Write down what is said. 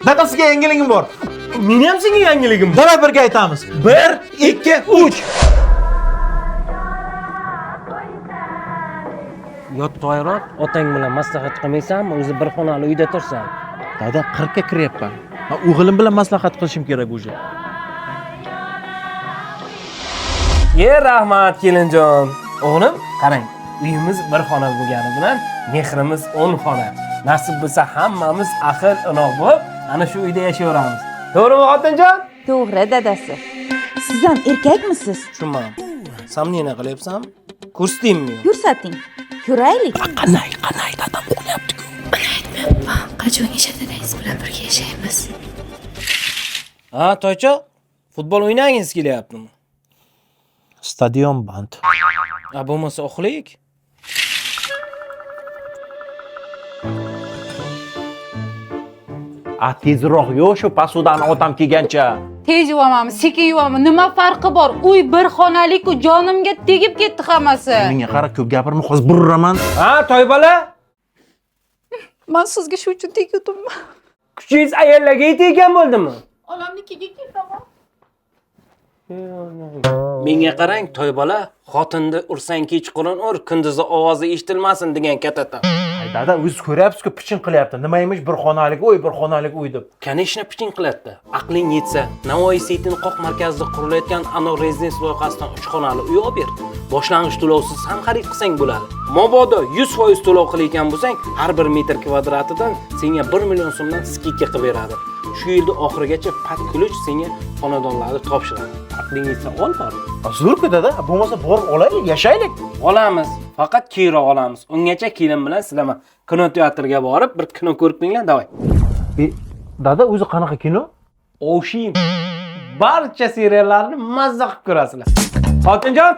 Dadasiga yangiligim bor. Meni ham senga yangiligim bor. Dala birga aytamiz. 1, 2, 3. Yotqoyroq otang bilan maslahat qilmaysanmi? O'zi bir xonali uyda tursan. Dada 40 ga kiryapman. Men o'g'lim bilan maslahat qilishim kerak o'sha. Rahmat kelinjon. O'g'lim, qarang, uyimiz bir xona bo'lgani bilan mehrimiz 10 xona. Nasib bo'lsa hammamiz aql inoq bo'lib, ana shu uyda yashayveramiz. To'g'rimi xotinjon? To'g'ri dadasi. Siz ham erkakmisiz? Tushunmadim. Samniyana qilyapsan? Ko'rsatdingmi? Ko'rsating. Ko'raylik. Qanday dadam uxlayapti-ku. Qachon dadanggiz bilan birga yashaymiz? Ha, Toycha, futbol o'ynagingiz kelyaptimi? Stadion band. Ha, bo'lmasa uxlaylik. Tezroq yo, shu pasudan otam kelgancha. Tez yuvaman, sekin yuvaman. Nima farqi bor? Uy bir xonalik-ku, jonimga tegib ketdi hammasi. Menga qara, ko'p gapirma, hozir burraman. Ha, Toybola? Men sizga shu uchun teguvdim. Kuchingiz ayollarga teggan bo'ldimi? Onamnikiga ketaman. Menga qarang, Toybola, xotinni ursang kechqurun ur, kunduzi ovozi eshitilmasin degan katatam. Dada, o'zingiz ko'ryapsiz-ku, piching qilyapti. Nima emish bir xonalik uy, bir xonalik uy deb. Kanishni piching qilyapti. Aqling yetsa, Navoiy Seytin qoq markazida qurilayotgan Anor Rezidens loyihasidan 3 xonali uy olib ber. Boshlang'ich to'lovsiz ham xarid qilsang bo'ladi. Mabodo 100% to'lov qilayotgan bo'lsang, har 1 metr kvadratidan senga 1 million so'mdan skidka qilib beradi. Shu yilning oxirigacha pat kulich senga xonadonlarni topshiradi. Aqling yetsa ol bor. Zo'r-ku dada, bo'lmasa borib olaylik, yashaylik. Olamiz, faqat keyinroq olamiz. Ungacha kelin bilan sizlarma kinoteatrga borib bir kino ko'rib kelinglar, davay. Dada, o'zi qanaqa kino? O'shin. Barcha seriallarni mazza qilib ko'rasizlar. Xotinjon!